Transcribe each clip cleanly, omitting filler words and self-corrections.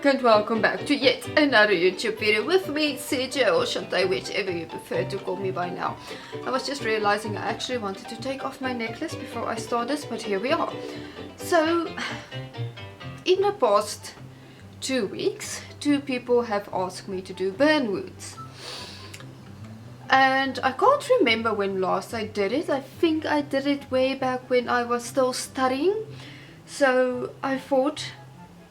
back and welcome back to yet another YouTube video with me, CJ or Shantae, whichever you prefer to call me by now. I was just realizing I actually wanted to take off my necklace before I start this, but here we are. So, in the past 2 weeks, 2 people have asked me to do burn wounds. And I can't remember when last I did it. I think I did it way back when I was still studying. So I thought,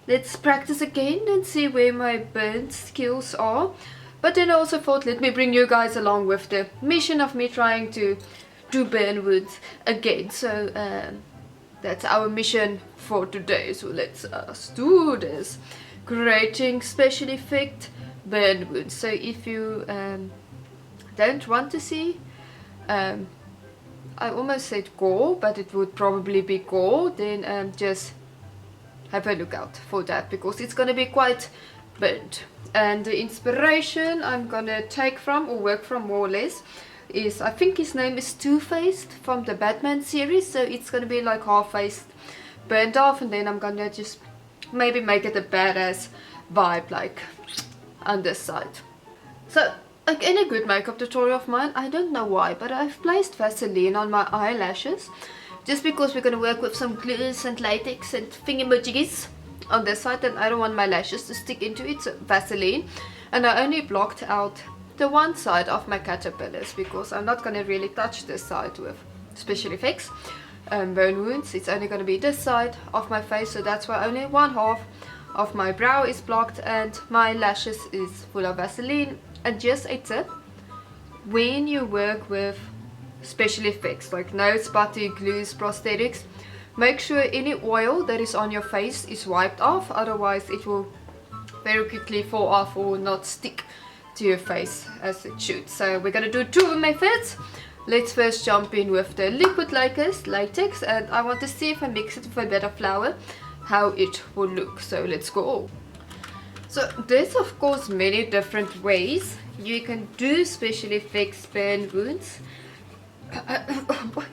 let's practice again and see where my burn skills are. But then I also thought, let me bring you guys along with the mission of me trying to do burn wounds again. So that's our mission for today. So let's do this. Creating special effect burn wounds. So if you don't want to see, I almost said gore, but it would probably be gore, then just have a look out for that, because it's going to be quite burnt. And the inspiration I'm going to take from, or work from more or less, is, I think his name is Two-Faced from the Batman series, so it's going to be like half-faced burnt off, and then I'm going to just maybe make it a badass vibe like on this side. So like any good makeup tutorial of mine, I don't know why, but I've placed Vaseline on my eyelashes, just because we're going to work with some glues and latex and thingamajiggies on this side, and I don't want my lashes to stick into it, so Vaseline. And I only blocked out the one side of my caterpillars, because I'm not going to really touch this side with special effects burn wounds. It's only going to be this side of my face, so that's why only one half of my brow is blocked and my lashes is full of Vaseline. And just a tip, when you work with special effects like nose putty, glues, prosthetics, make sure any oil that is on your face is wiped off, otherwise it will very quickly fall off or not stick to your face as it should. So we're going to do 2 methods. Let's first jump in with the liquid latex, and I want to see if I mix it with a bit of flour, how it will look. So let's go. So there's of course many different ways you can do special effects burn wounds. What?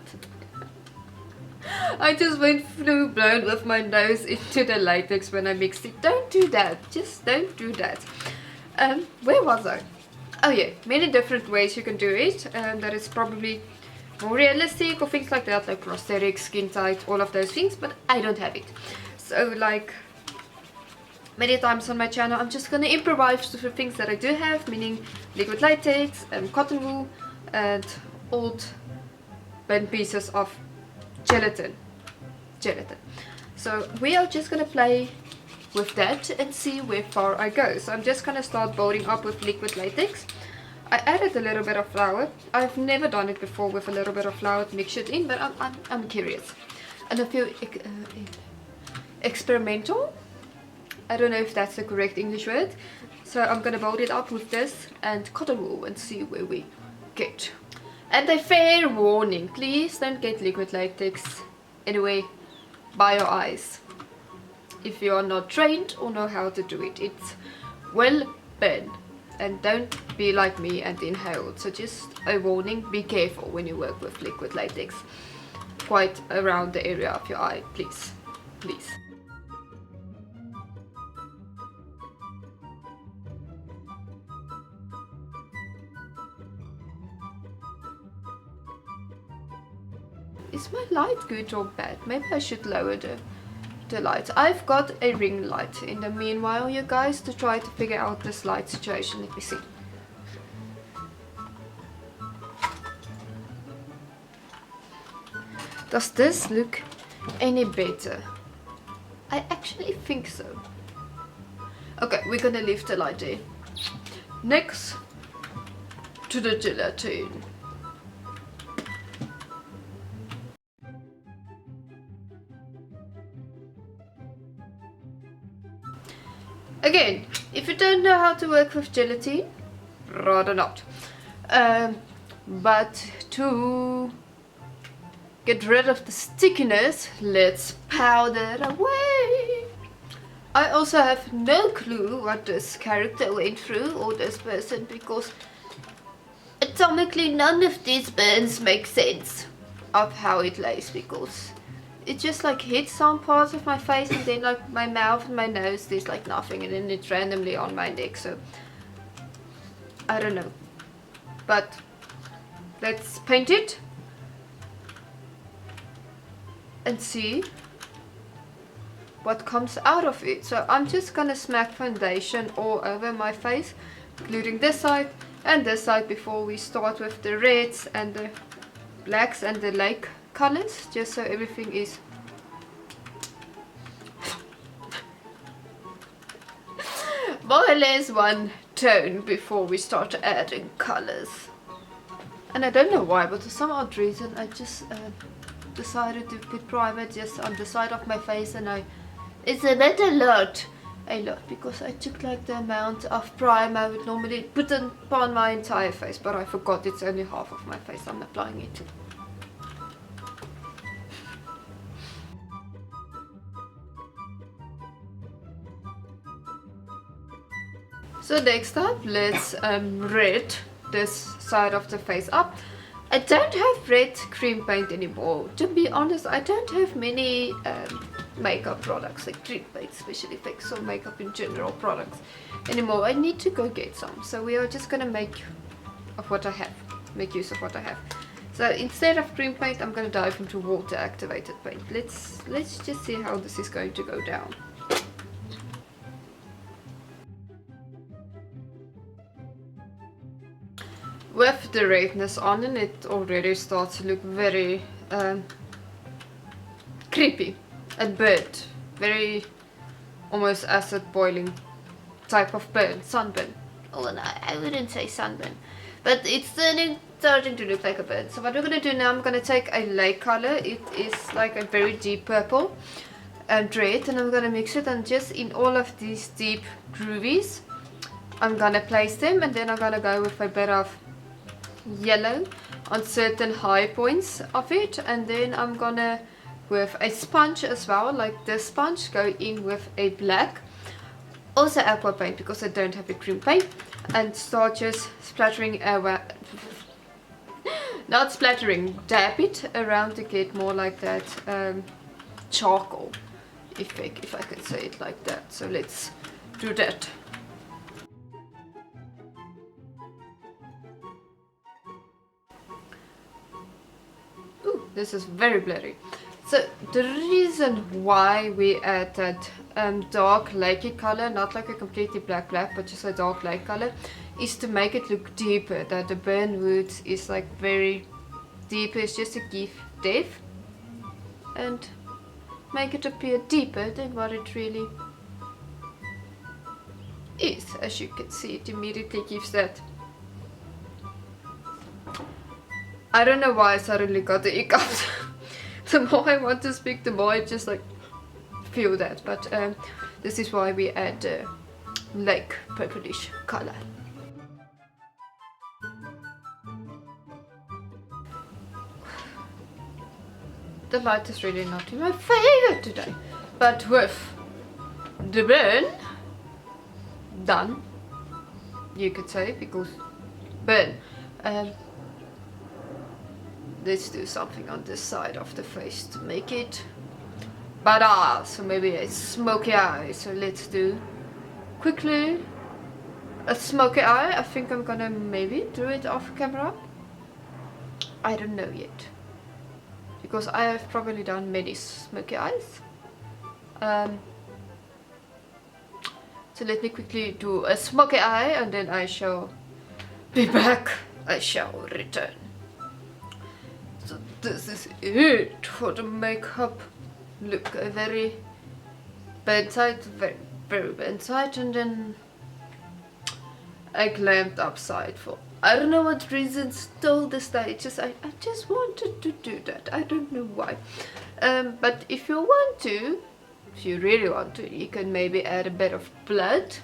I just went full blown with my nose into the latex when I mixed it. Don't do that. Just don't do that. Where was I? Oh yeah, many different ways you can do it. That is probably more realistic or things like that, like prosthetics, skin tight, all of those things. But I don't have it. So like many times on my channel, I'm just gonna improvise with the things that I do have, meaning liquid latex, cotton wool, and old burnt pieces of gelatin. So we are just gonna play with that and see where far I go. So I'm just gonna start building up with liquid latex. I added a little bit of flour. I've never done it before with a little bit of flour to mix it in, but I'm curious. And I feel experimental. I don't know if that's the correct English word. So I'm gonna build it up with this and cotton wool and see where we get. And a fair warning, please don't get liquid latex anyway by your eyes. If you are not trained or know how to do it, it's will burn. And don't be like me and inhale. So just a warning, be careful when you work with liquid latex. Quite around the area of your eye, please. Please. Is my light good or bad? Maybe I should lower the light. I've got a ring light in the meanwhile, you guys, to try to figure out this light situation. Let me see. Does this look any better? I actually think so. Okay, we're gonna leave the light there. Next to the gelatin. Again, if you don't know how to work with gelatin, rather not. But to get rid of the stickiness, let's powder away. I also have no clue what this character went through, or this person, because atomically none of these burns make sense of how it lays, because it just like hits some parts of my face, and then like my mouth and my nose there's like nothing, and then it's randomly on my neck. So I don't know, but let's paint it and see what comes out of it. So I'm just gonna smack foundation all over my face, including this side and this side, before we start with the reds and the blacks and the lake colors, just so everything is more or less one tone before we start adding colors. And I don't know why, but for some odd reason I just decided to put primer just on the side of my face, and it's a bit a lot, because I took like the amount of primer I would normally put upon my entire face, but I forgot it's only half of my face I'm applying it to. So next up, let's red this side of the face up. I don't have red cream paint anymore. To be honest, I don't have many makeup products like cream paint, special effects, or makeup in general products anymore. I need to go get some. So we are just gonna make use of what I have. So instead of cream paint, I'm gonna dive into water activated paint. Let's just see how this is going to go down. With the redness on, and it already starts to look very creepy and burnt, very almost acid boiling type of burn, sunburn. Oh, no, I wouldn't say sunburn, but it's starting to look like a burn. So what we're gonna do now, I'm gonna take a lake color. It is like a very deep purple and red, and I'm gonna mix it, and just in all of these deep groovies I'm gonna place them, and then I'm gonna go with a bit of yellow on certain high points of it, and then I'm gonna, with a sponge as well, like this sponge, go in with a black, also aqua paint because I don't have a cream paint, and start just splattering not splattering, dab it around to get more like that charcoal effect, if I can say it like that. So let's do that. This is very blurry. So the reason why we add that dark lakey color, not like a completely black, but just a dark lake color, is to make it look deeper, that the burn wood is like very deep. It's just to give depth and make it appear deeper than what it really is. As you can see, it immediately gives that. I don't know why I suddenly got the hiccups. The more I want to speak, the more I just like feel that. But this is why we add lake purplish color. The light is really not in my favor today. But with the burn done, you could say, because burn. Let's do something on this side of the face to make it badass. So maybe a smoky eye. So let's do quickly a smoky eye. I think I'm gonna maybe do it off camera. I don't know yet, because I have probably done many smoky eyes. So let me quickly do a smoky eye, and then I shall be back. I shall return. So this is it for the makeup look. A very burnt side, very burnt side, and then a glammed up side for I don't know what reason. Still the stages. I just wanted to do that. I don't know why. But if you want to, if you really want to, you can maybe add a bit of blood,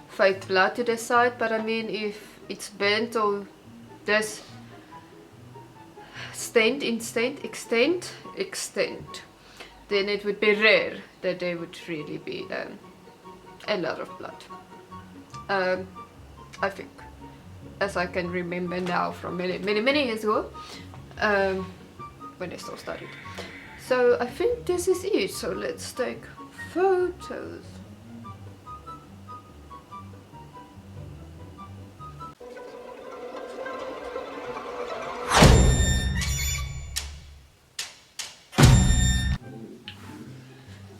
fake blood to the side. But I mean, if it's burnt or this extent, then it would be rare that there would really be a lot of blood. I think, as I can remember now from many years ago, when I still studied. So I think this is it. So let's take photos.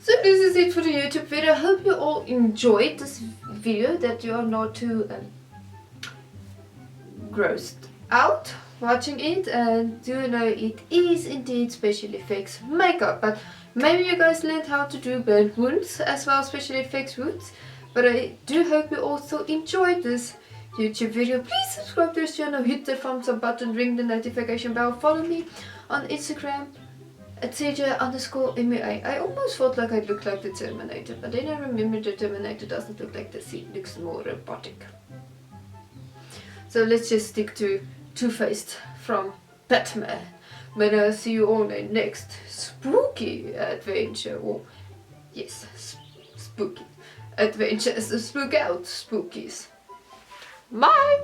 So this is it for the YouTube video. I hope you all enjoyed this video, that you are not too grossed out watching it, and do know it is indeed special effects makeup. But maybe you guys learned how to do burnt wounds as well, special effects wounds. But I do hope you also enjoyed this YouTube video. Please subscribe to this channel, hit the thumbs up button, ring the notification bell, follow me on Instagram at CJ_MUA. I almost felt like I looked like the Terminator, but then I remembered the Terminator doesn't look like this, he looks more robotic. So let's just stick to Two-Faced from Batman. But I'll see you all in the next spooky adventure. Or, yes, spooky adventures. Spook out spookies. Bye!